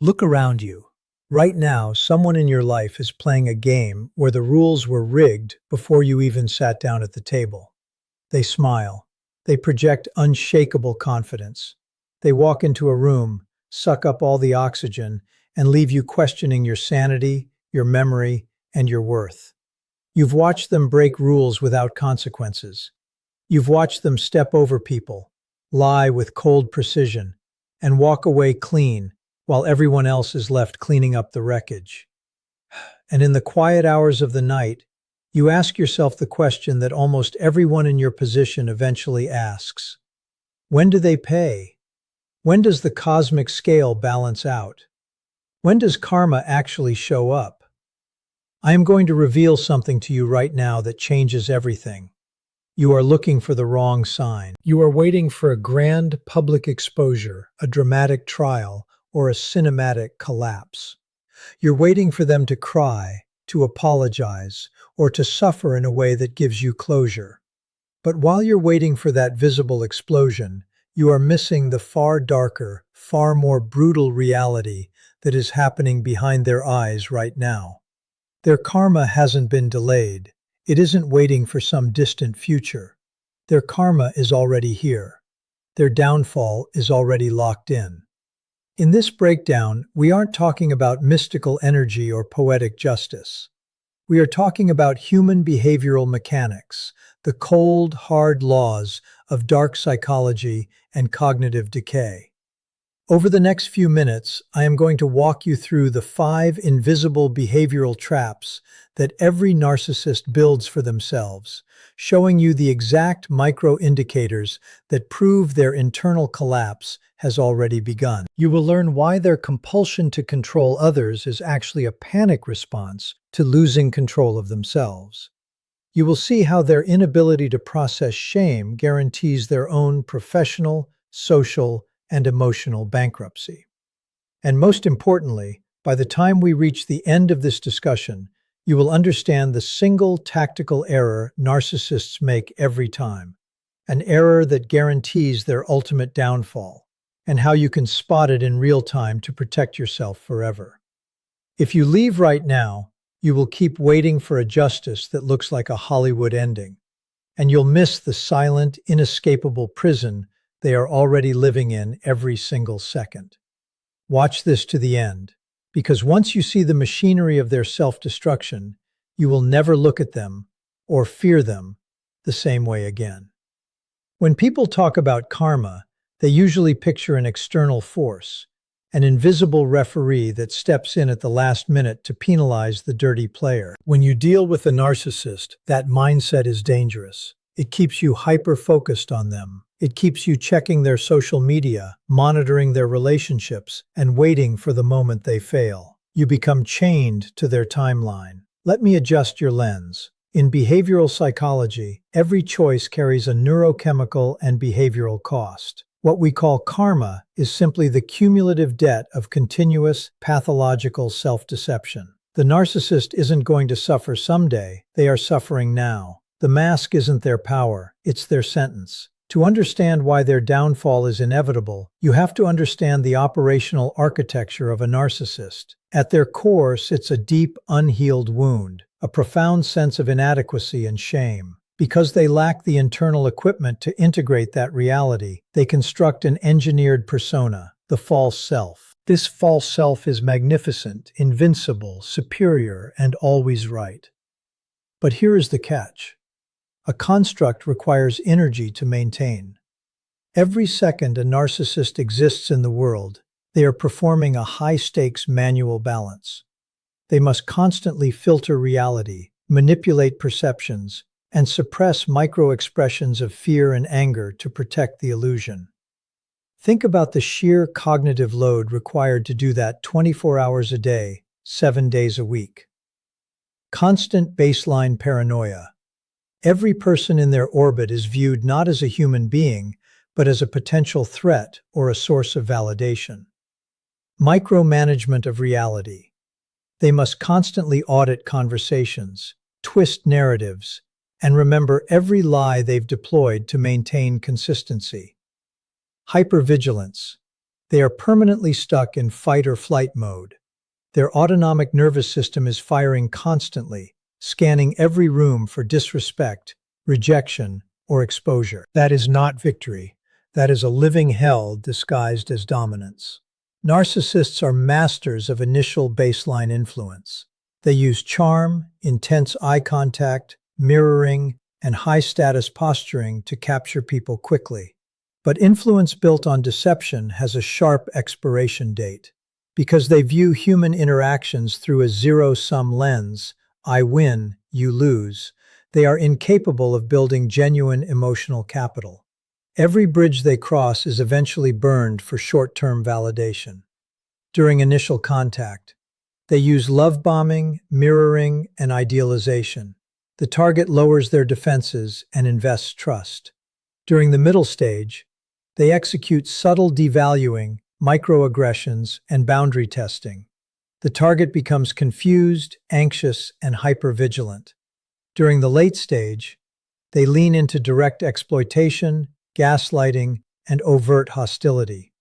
Look around you. Right now, someone in your life is playing a game where the rules were rigged before you even sat down at the table. They smile. They project unshakable confidence. They walk into a room, suck up all the oxygen, and leave you questioning your sanity, your memory, and your worth. You've watched them break rules without consequences. You've watched them step over people, lie with cold precision, and walk away clean while everyone else is left cleaning up the wreckage. And in the quiet hours of the night, you ask yourself the question that almost everyone in your position eventually asks. When do they pay? When does the cosmic scale balance out? When does karma actually show up? I am going to reveal something to you right now that changes everything. You are looking for the wrong sign. You are waiting for a grand public exposure, a dramatic trial, or a cinematic collapse. You're waiting for them to cry, to apologize, or to suffer in a way that gives you closure. But while you're waiting for that visible explosion, you are missing the far darker, far more brutal reality that is happening behind their eyes right now. Their karma hasn't been delayed. It isn't waiting for some distant future. Their karma is already here. Their downfall is already locked in. In this breakdown, we aren't talking about mystical energy or poetic justice. We are talking about human behavioral mechanics, the cold, hard laws of dark psychology and cognitive decay. Over the next few minutes, I am going to walk you through the 5 invisible behavioral traps that every narcissist builds for themselves, showing you the exact micro-indicators that prove their internal collapse has already begun. You will learn why their compulsion to control others is actually a panic response to losing control of themselves. You will see how their inability to process shame guarantees their own professional, social, and emotional bankruptcy. And most importantly, by the time we reach the end of this discussion, you will understand the single tactical error narcissists make every time, an error that guarantees their ultimate downfall, and how you can spot it in real time to protect yourself forever. If you leave right now, you will keep waiting for a justice that looks like a Hollywood ending, and you'll miss the silent, inescapable prison they are already living in every single second. Watch this to the end, because once you see the machinery of their self-destruction, you will never look at them or fear them the same way again. When people talk about karma, they usually picture an external force, an invisible referee that steps in at the last minute to penalize the dirty player. When you deal with a narcissist, that mindset is dangerous. It keeps you hyper-focused on them. It keeps you checking their social media, monitoring their relationships, and waiting for the moment they fail. You become chained to their timeline. Let me adjust your lens. In behavioral psychology, every choice carries a neurochemical and behavioral cost. What we call karma is simply the cumulative debt of continuous, pathological self-deception. The narcissist isn't going to suffer someday, they are suffering now. The mask isn't their power, it's their sentence. To understand why their downfall is inevitable, you have to understand the operational architecture of a narcissist. At their core sits a deep, unhealed wound, a profound sense of inadequacy and shame. Because they lack the internal equipment to integrate that reality, they construct an engineered persona, the false self. This false self is magnificent, invincible, superior, and always right. But here is the catch. A construct requires energy to maintain. Every second a narcissist exists in the world, they are performing a high-stakes manual balance. They must constantly filter reality, manipulate perceptions, and suppress micro-expressions of fear and anger to protect the illusion. Think about the sheer cognitive load required to do that 24 hours a day, 7 days a week. Constant baseline paranoia. Every person in their orbit is viewed not as a human being, but as a potential threat or a source of validation. Micromanagement of reality. They must constantly audit conversations, twist narratives, and remember every lie they've deployed to maintain consistency. Hypervigilance. They are permanently stuck in fight or flight mode. Their autonomic nervous system is firing constantly, scanning every room for disrespect, rejection, or exposure. That is not victory. That is a living hell disguised as dominance. Narcissists are masters of initial baseline influence. They use charm, intense eye contact, mirroring, and high-status posturing to capture people quickly. But influence built on deception has a sharp expiration date. Because they view human interactions through a zero-sum lens, I win, you lose, they are incapable of building genuine emotional capital. Every bridge they cross is eventually burned for short-term validation. During initial contact, they use love bombing, mirroring, and idealization. The target lowers their defenses and invests trust. During the middle stage, they execute subtle devaluing, microaggressions, and boundary testing. The target becomes confused, anxious, and hypervigilant. During the late stage, they lean into direct exploitation, gaslighting, and overt hostility.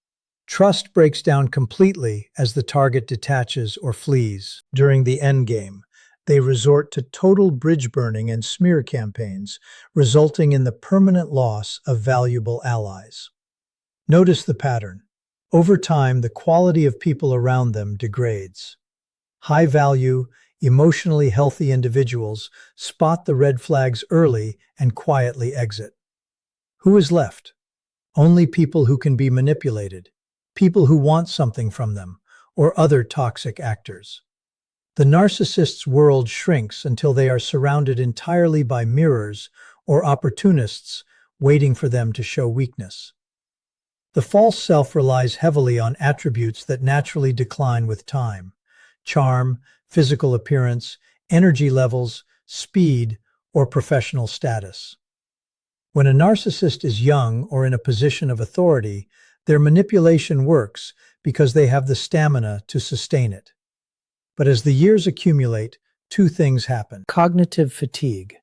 Trust breaks down completely as the target detaches or flees. During the endgame, they resort to total bridge burning and smear campaigns, resulting in the permanent loss of valuable allies. Notice the pattern. Over time, the quality of people around them degrades. High-value, emotionally healthy individuals spot the red flags early and quietly exit. Who is left? Only people who can be manipulated, people who want something from them, or other toxic actors. The narcissist's world shrinks until they are surrounded entirely by mirrors or opportunists waiting for them to show weakness. The false self relies heavily on attributes that naturally decline with time: charm, physical appearance, energy levels, speed, or professional status. When a narcissist is young or in a position of authority, their manipulation works because they have the stamina to sustain it. But as the years accumulate, two things happen. Cognitive fatigue.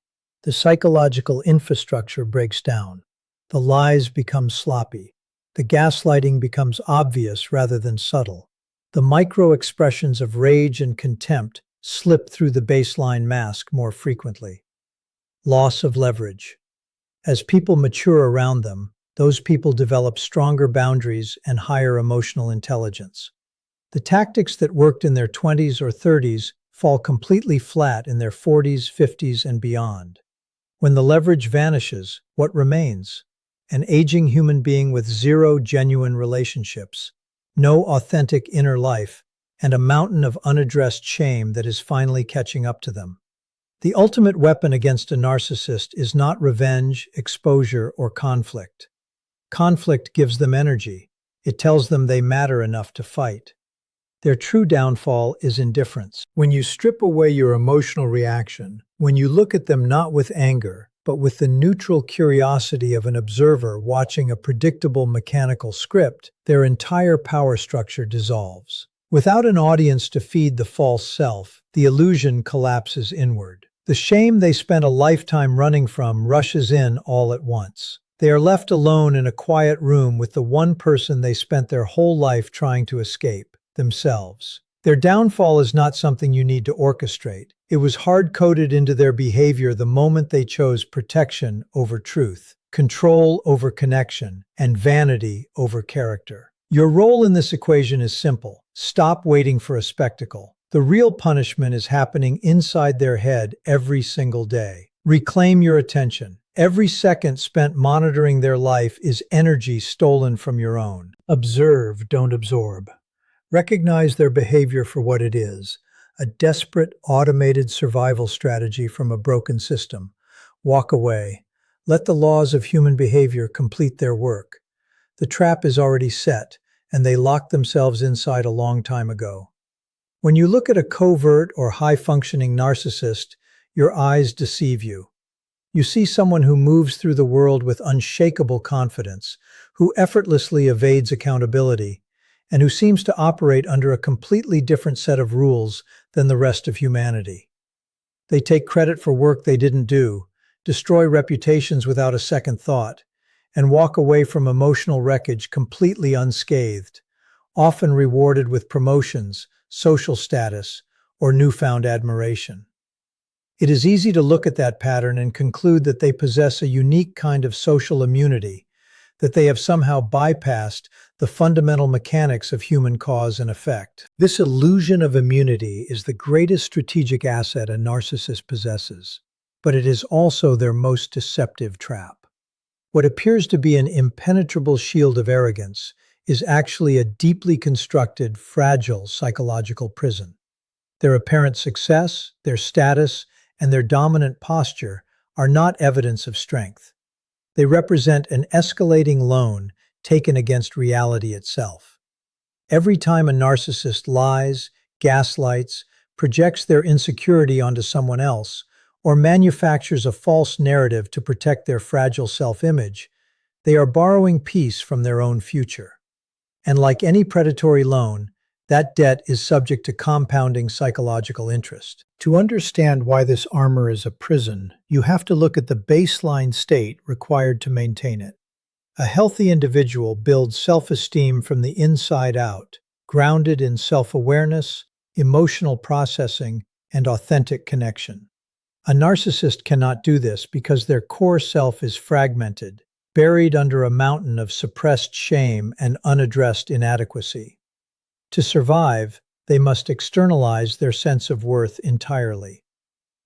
The psychological infrastructure breaks down. The lies become sloppy. The gaslighting becomes obvious rather than subtle. The micro-expressions of rage and contempt slip through the baseline mask more frequently. Loss of leverage. As people mature around them, those people develop stronger boundaries and higher emotional intelligence. The tactics that worked in their 20s or 30s fall completely flat in their 40s, 50s, and beyond. When the leverage vanishes, what remains? An aging human being with zero genuine relationships, no authentic inner life, and a mountain of unaddressed shame that is finally catching up to them. The ultimate weapon against a narcissist is not revenge, exposure, or conflict. Conflict gives them energy. It tells them they matter enough to fight. Their true downfall is indifference. When you strip away your emotional reaction, when you look at them not with anger, but with the neutral curiosity of an observer watching a predictable mechanical script, their entire power structure dissolves. Without an audience to feed the false self, the illusion collapses inward. The shame they spent a lifetime running from rushes in all at once. They are left alone in a quiet room with the one person they spent their whole life trying to escape: themselves. Their downfall is not something you need to orchestrate. It was hard-coded into their behavior the moment they chose protection over truth, control over connection, and vanity over character. Your role in this equation is simple. Stop waiting for a spectacle. The real punishment is happening inside their head every single day. Reclaim your attention. Every second spent monitoring their life is energy stolen from your own. Observe, don't absorb. Recognize their behavior for what it is: a desperate, automated survival strategy from a broken system. Walk away. Let the laws of human behavior complete their work. The trap is already set, and they locked themselves inside a long time ago. When you look at a covert or high-functioning narcissist, your eyes deceive you. You see someone who moves through the world with unshakable confidence, who effortlessly evades accountability, and who seems to operate under a completely different set of rules than the rest of humanity. They take credit for work they didn't do, destroy reputations without a second thought, and walk away from emotional wreckage completely unscathed. often rewarded with promotions, social status, or newfound admiration. It is easy to look at that pattern and conclude that they possess a unique kind of social immunity, that they have somehow bypassed the fundamental mechanics of human cause and effect. This illusion of immunity is the greatest strategic asset a narcissist possesses, but it is also their most deceptive trap. What appears to be an impenetrable shield of arrogance is actually a deeply constructed, fragile psychological prison. Their apparent success, their status, and their dominant posture are not evidence of strength. They represent an escalating loan taken against reality itself. Every time a narcissist lies, gaslights, projects their insecurity onto someone else, or manufactures a false narrative to protect their fragile self-image, they are borrowing peace from their own future. And like any predatory loan, that debt is subject to compounding psychological interest. To understand why this armor is a prison, you have to look at the baseline state required to maintain it. A healthy individual builds self-esteem from the inside out, grounded in self-awareness, emotional processing, and authentic connection. A narcissist cannot do this because their core self is fragmented, buried under a mountain of suppressed shame and unaddressed inadequacy. To survive, they must externalize their sense of worth entirely.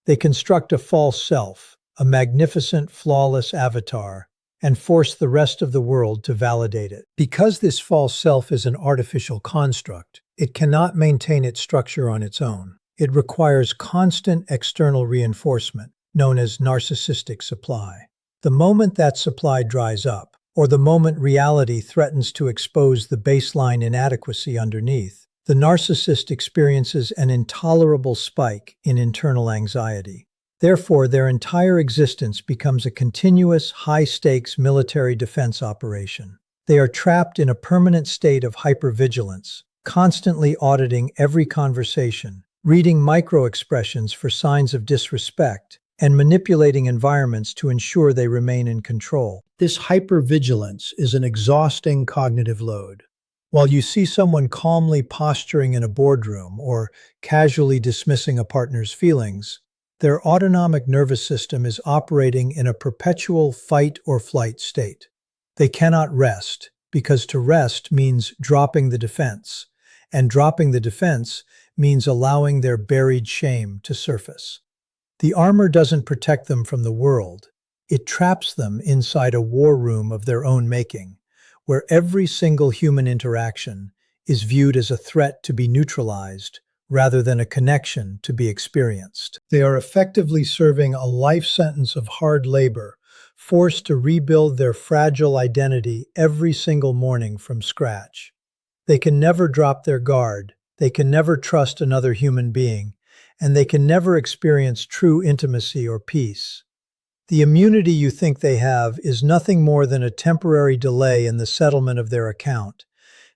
They construct a false self, a magnificent, flawless avatar, and force the rest of the world to validate it. Because this false self is an artificial construct, it cannot maintain its structure on its own. It requires constant external reinforcement, known as narcissistic supply. The moment that supply dries up, or the moment reality threatens to expose the baseline inadequacy underneath, the narcissist experiences an intolerable spike in internal anxiety. Therefore, their entire existence becomes a continuous, high-stakes military defense operation. They are trapped in a permanent state of hypervigilance, constantly auditing every conversation, reading micro-expressions for signs of disrespect, and manipulating environments to ensure they remain in control. This hypervigilance is an exhausting cognitive load. While you see someone calmly posturing in a boardroom or casually dismissing a partner's feelings, their autonomic nervous system is operating in a perpetual fight or flight state. They cannot rest, because to rest means dropping the defense, and dropping the defense means allowing their buried shame to surface. The armor doesn't protect them from the world. It traps them inside a war room of their own making, where every single human interaction is viewed as a threat to be neutralized rather than a connection to be experienced. They are effectively serving a life sentence of hard labor, forced to rebuild their fragile identity every single morning from scratch. They can never drop their guard, they can never trust another human being, and they can never experience true intimacy or peace. The immunity you think they have is nothing more than a temporary delay in the settlement of their account,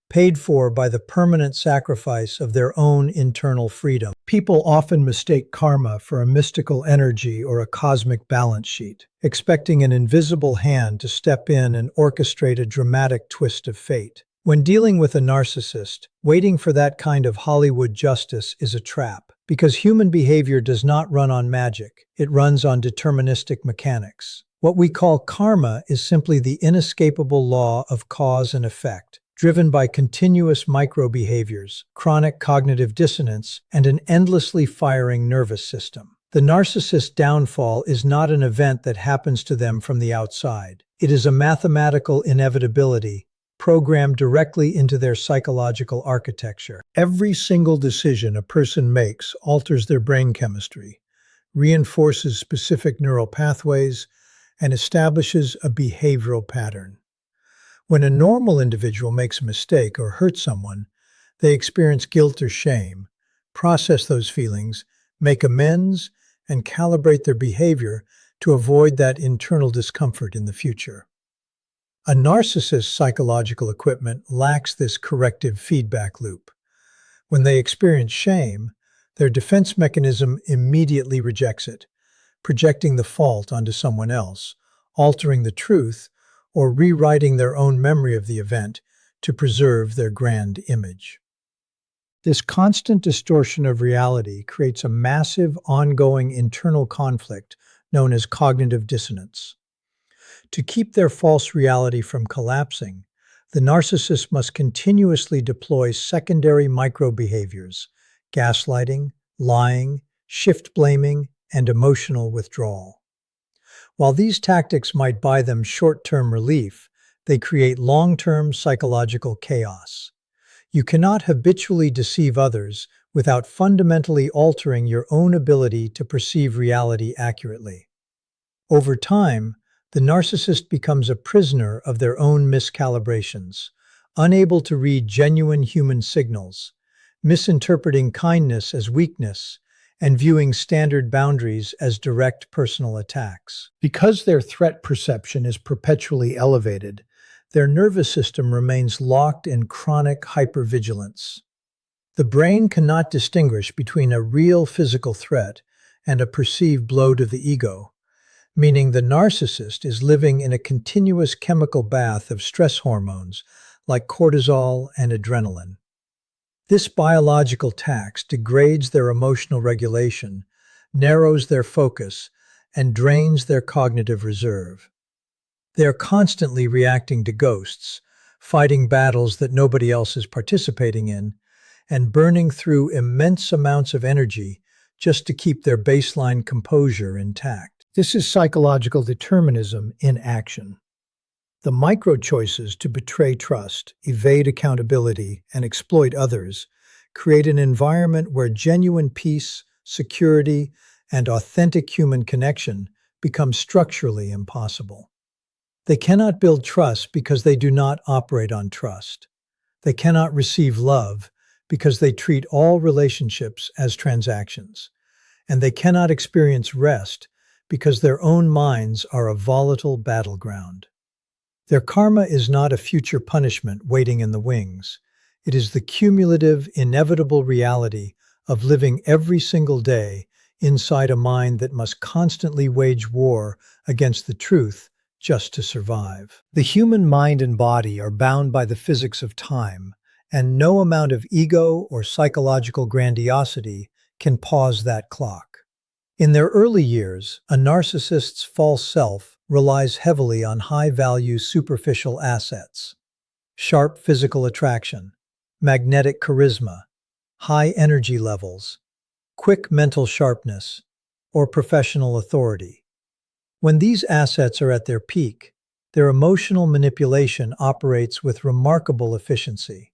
paid for by the permanent sacrifice of their own internal freedom. People often mistake karma for a mystical energy or a cosmic balance sheet, expecting an invisible hand to step in and orchestrate a dramatic twist of fate. When dealing with a narcissist, waiting for that kind of Hollywood justice is a trap, because human behavior does not run on magic, it runs on deterministic mechanics. What we call karma is simply the inescapable law of cause and effect, driven by continuous micro-behaviors, chronic cognitive dissonance, and an endlessly firing nervous system. The narcissist's downfall is not an event that happens to them from the outside. It is a mathematical inevitability programmed directly into their psychological architecture. Every single decision a person makes alters their brain chemistry, reinforces specific neural pathways, and establishes a behavioral pattern. When a normal individual makes a mistake or hurts someone, they experience guilt or shame, process those feelings, make amends, and calibrate their behavior to avoid that internal discomfort in the future. A narcissist's psychological equipment lacks this corrective feedback loop. When they experience shame, their defense mechanism immediately rejects it, projecting the fault onto someone else, altering the truth, or rewriting their own memory of the event to preserve their grand image. This constant distortion of reality creates a massive, ongoing internal conflict known as cognitive dissonance. To keep their false reality from collapsing, the narcissist must continuously deploy secondary micro-behaviors: gaslighting, lying, shift blaming, and emotional withdrawal. While these tactics might buy them short-term relief, they create long-term psychological chaos. You cannot habitually deceive others without fundamentally altering your own ability to perceive reality accurately. Over time, the narcissist becomes a prisoner of their own miscalibrations, unable to read genuine human signals, misinterpreting kindness as weakness, and viewing standard boundaries as direct personal attacks. Because their threat perception is perpetually elevated, their nervous system remains locked in chronic hypervigilance. The brain cannot distinguish between a real physical threat and a perceived blow to the ego, meaning the narcissist is living in a continuous chemical bath of stress hormones like cortisol and adrenaline. This biological tax degrades their emotional regulation, narrows their focus, and drains their cognitive reserve. They are constantly reacting to ghosts, fighting battles that nobody else is participating in, and burning through immense amounts of energy just to keep their baseline composure intact. This is psychological determinism in action. The micro-choices to betray trust, evade accountability, and exploit others create an environment where genuine peace, security, and authentic human connection become structurally impossible. They cannot build trust because they do not operate on trust. They cannot receive love because they treat all relationships as transactions. And they cannot experience rest because their own minds are a volatile battleground. Their karma is not a future punishment waiting in the wings. It is the cumulative, inevitable reality of living every single day inside a mind that must constantly wage war against the truth just to survive. The human mind and body are bound by the physics of time, and no amount of ego or psychological grandiosity can pause that clock. In their early years, a narcissist's false self relies heavily on high-value superficial assets: sharp physical attraction, magnetic charisma, high energy levels, quick mental sharpness, or professional authority. When these assets are at their peak, their emotional manipulation operates with remarkable efficiency.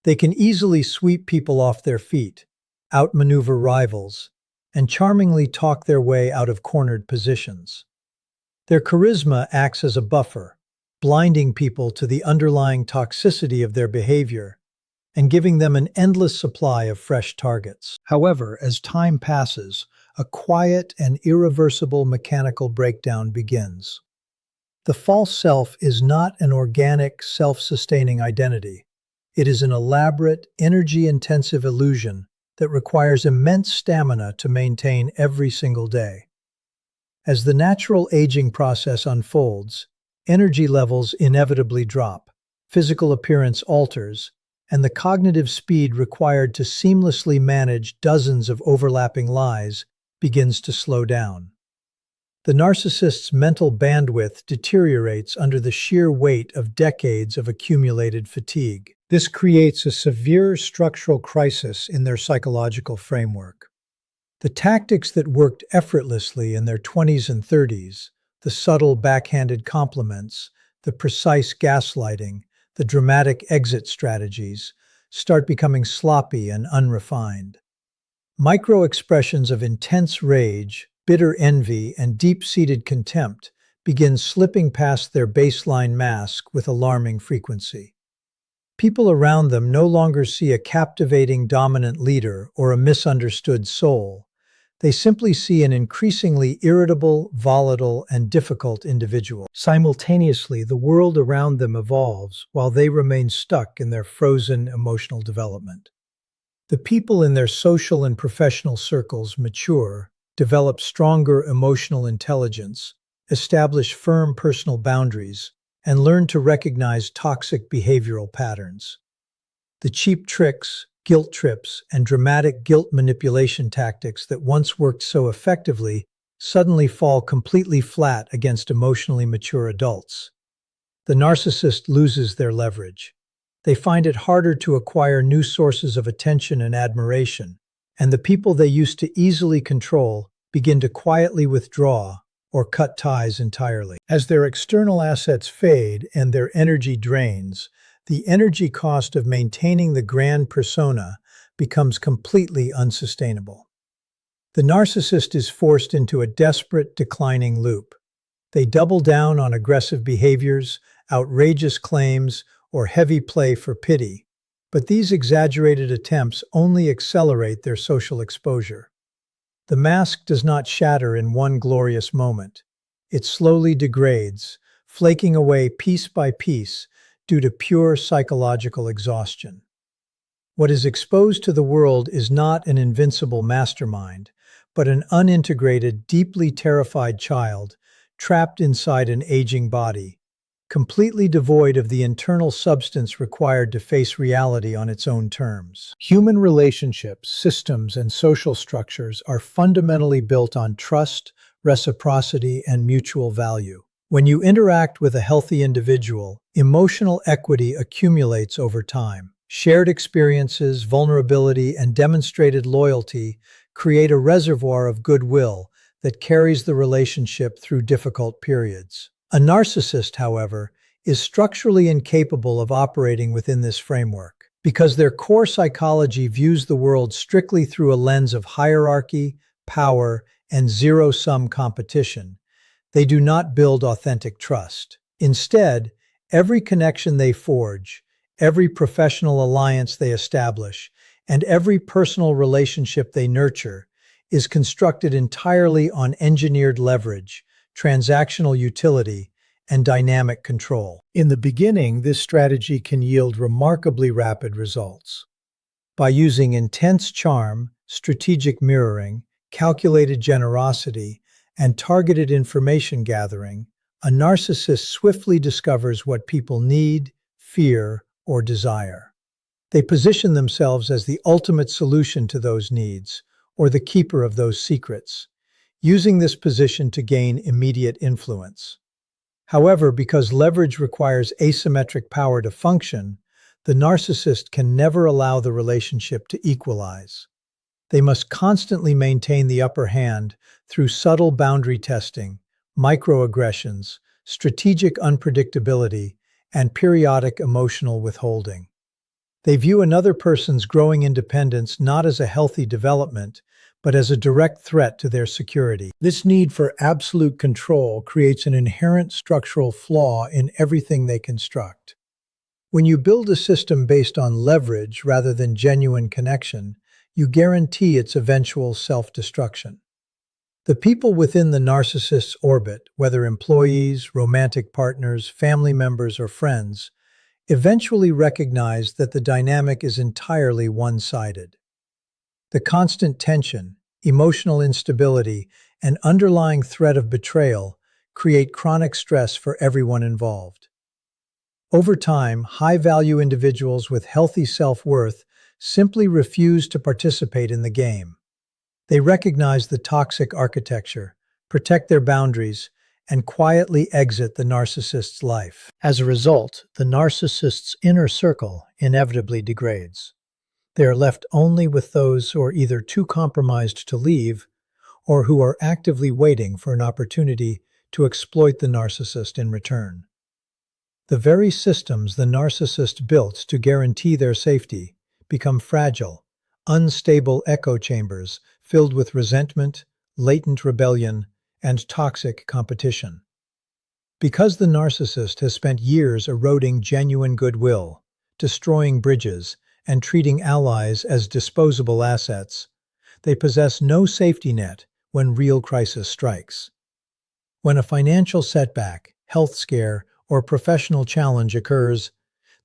They can easily sweep people off their feet, outmaneuver rivals, and charmingly talk their way out of cornered positions. Their charisma acts as a buffer, blinding people to the underlying toxicity of their behavior and giving them an endless supply of fresh targets. However, as time passes, a quiet and irreversible mechanical breakdown begins. The false self is not an organic, self-sustaining identity. It is an elaborate, energy-intensive illusion that requires immense stamina to maintain every single day. As the natural aging process unfolds, energy levels inevitably drop, physical appearance alters, and the cognitive speed required to seamlessly manage dozens of overlapping lies begins to slow down. The narcissist's mental bandwidth deteriorates under the sheer weight of decades of accumulated fatigue. This creates a severe structural crisis in their psychological framework. The tactics that worked effortlessly in their 20s and 30s, the subtle backhanded compliments, the precise gaslighting, the dramatic exit strategies, start becoming sloppy and unrefined. Micro-expressions of intense rage, bitter envy, and deep-seated contempt begin slipping past their baseline mask with alarming frequency. People around them no longer see a captivating dominant leader or a misunderstood soul. They simply see an increasingly irritable, volatile, and difficult individual. Simultaneously, the world around them evolves while they remain stuck in their frozen emotional development. The people in their social and professional circles mature, develop stronger emotional intelligence, establish firm personal boundaries, and learn to recognize toxic behavioral patterns. The cheap tricks, guilt trips, and dramatic guilt manipulation tactics that once worked so effectively suddenly fall completely flat against emotionally mature adults. The narcissist loses their leverage. They find it harder to acquire new sources of attention and admiration, and the people they used to easily control begin to quietly withdraw or cut ties entirely. As their external assets fade and their energy drains, the energy cost of maintaining the grand persona becomes completely unsustainable. The narcissist is forced into a desperate, declining loop. They double down on aggressive behaviors, outrageous claims, or heavy play for pity, but these exaggerated attempts only accelerate their social exposure. The mask does not shatter in one glorious moment. It slowly degrades, flaking away piece by piece due to pure psychological exhaustion. What is exposed to the world is not an invincible mastermind, but an unintegrated, deeply terrified child trapped inside an aging body, completely devoid of the internal substance required to face reality on its own terms. Human relationships, systems, and social structures are fundamentally built on trust, reciprocity, and mutual value. When you interact with a healthy individual, emotional equity accumulates over time. Shared experiences, vulnerability, and demonstrated loyalty create a reservoir of goodwill that carries the relationship through difficult periods. A narcissist, however, is structurally incapable of operating within this framework. Because their core psychology views the world strictly through a lens of hierarchy, power, and zero-sum competition, they do not build authentic trust. Instead, every connection they forge, every professional alliance they establish, and every personal relationship they nurture is constructed entirely on engineered leverage, transactional utility, and dynamic control. In the beginning, this strategy can yield remarkably rapid results. By using intense charm, strategic mirroring, calculated generosity, and targeted information gathering, a narcissist swiftly discovers what people need, fear, or desire. They position themselves as the ultimate solution to those needs, or the keeper of those secrets, using this position to gain immediate influence. However, because leverage requires asymmetric power to function, the narcissist can never allow the relationship to equalize. They must constantly maintain the upper hand through subtle boundary testing, microaggressions, strategic unpredictability, and periodic emotional withholding. They view another person's growing independence not as a healthy development, but as a direct threat to their security. This need for absolute control creates an inherent structural flaw in everything they construct. When you build a system based on leverage rather than genuine connection, you guarantee its eventual self-destruction. The people within the narcissist's orbit, whether employees, romantic partners, family members, or friends, eventually recognize that the dynamic is entirely one-sided. The constant tension, emotional instability, and underlying threat of betrayal create chronic stress for everyone involved. Over time, high-value individuals with healthy self-worth simply refuse to participate in the game. They recognize the toxic architecture, protect their boundaries, and quietly exit the narcissist's life. As a result, the narcissist's inner circle inevitably degrades. They are left only with those who are either too compromised to leave or who are actively waiting for an opportunity to exploit the narcissist in return. The very systems the narcissist built to guarantee their safety become fragile, unstable echo chambers filled with resentment, latent rebellion, and toxic competition. Because the narcissist has spent years eroding genuine goodwill, destroying bridges, and treating allies as disposable assets, they possess no safety net when real crisis strikes. When a financial setback, health scare, or professional challenge occurs,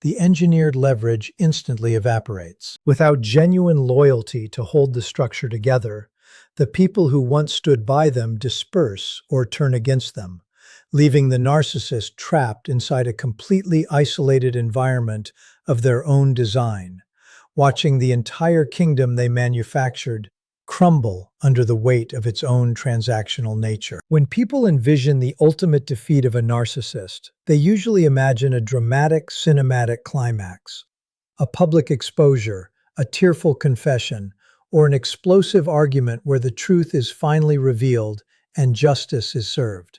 the engineered leverage instantly evaporates. Without genuine loyalty to hold the structure together, the people who once stood by them disperse or turn against them, leaving the narcissist trapped inside a completely isolated environment of their own design, watching the entire kingdom they manufactured crumble under the weight of its own transactional nature. When people envision the ultimate defeat of a narcissist, they usually imagine a dramatic cinematic climax, a public exposure, a tearful confession, or an explosive argument where the truth is finally revealed and justice is served.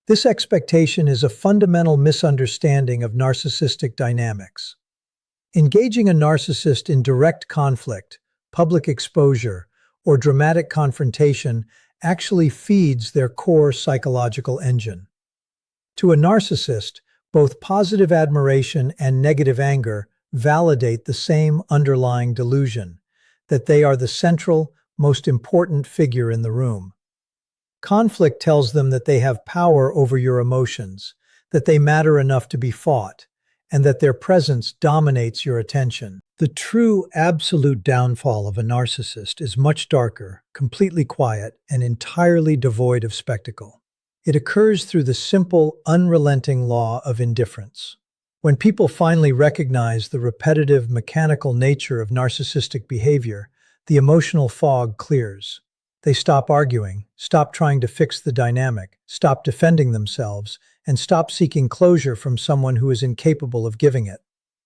This expectation is a fundamental misunderstanding of narcissistic dynamics. Engaging a narcissist in direct conflict, public exposure, or dramatic confrontation actually feeds their core psychological engine. To a narcissist, both positive admiration and negative anger validate the same underlying delusion, that they are the central, most important figure in the room. Conflict tells them that they have power over your emotions, that they matter enough to be fought, and that their presence dominates your attention. The true, absolute downfall of a narcissist is much darker, completely quiet, and entirely devoid of spectacle. It occurs through the simple, unrelenting law of indifference. When people finally recognize the repetitive, mechanical nature of narcissistic behavior, the emotional fog clears. They stop arguing, stop trying to fix the dynamic, stop defending themselves, and stop seeking closure from someone who is incapable of giving it.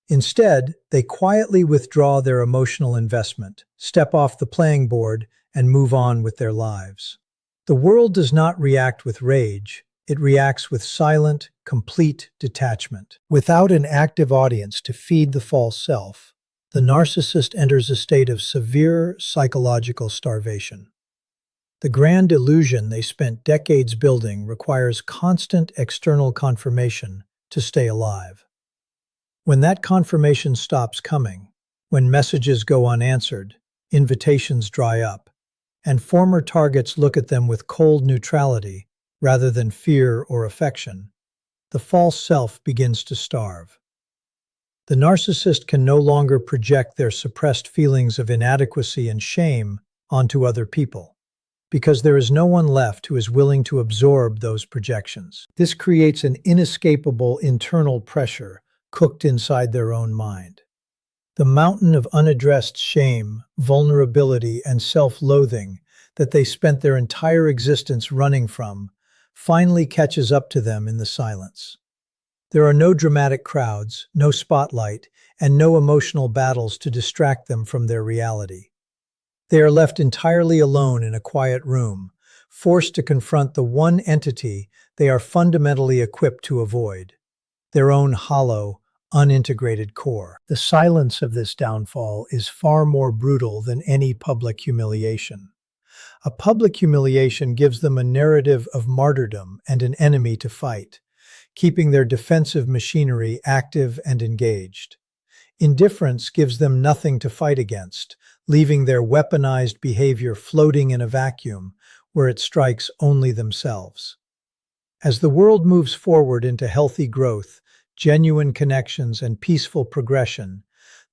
Instead, they quietly withdraw their emotional investment, step off the playing board, and move on with their lives. The world does not react with rage, it reacts with silent, complete detachment. Without an active audience to feed the false self, the narcissist enters a state of severe psychological starvation. The grand illusion they spent decades building requires constant external confirmation to stay alive. When that confirmation stops coming, when messages go unanswered, invitations dry up, and former targets look at them with cold neutrality rather than fear or affection, the false self begins to starve. The narcissist can no longer project their suppressed feelings of inadequacy and shame onto other people, because there is no one left who is willing to absorb those projections. This creates an inescapable internal pressure cooked inside their own mind. The mountain of unaddressed shame, vulnerability, and self-loathing that they spent their entire existence running from finally catches up to them in the silence. There are no dramatic crowds, no spotlight, and no emotional battles to distract them from their reality. They are left entirely alone in a quiet room, forced to confront the one entity they are fundamentally equipped to avoid, their own hollow, unintegrated core. The silence of this downfall is far more brutal than any public humiliation. A public humiliation gives them a narrative of martyrdom and an enemy to fight, keeping their defensive machinery active and engaged. Indifference gives them nothing to fight against, leaving their weaponized behavior floating in a vacuum where it strikes only themselves. As the world moves forward into healthy growth, genuine connections, and peaceful progression,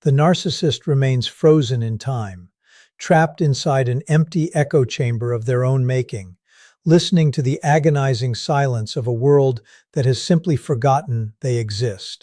the narcissist remains frozen in time, trapped inside an empty echo chamber of their own making, listening to the agonizing silence of a world that has simply forgotten they exist.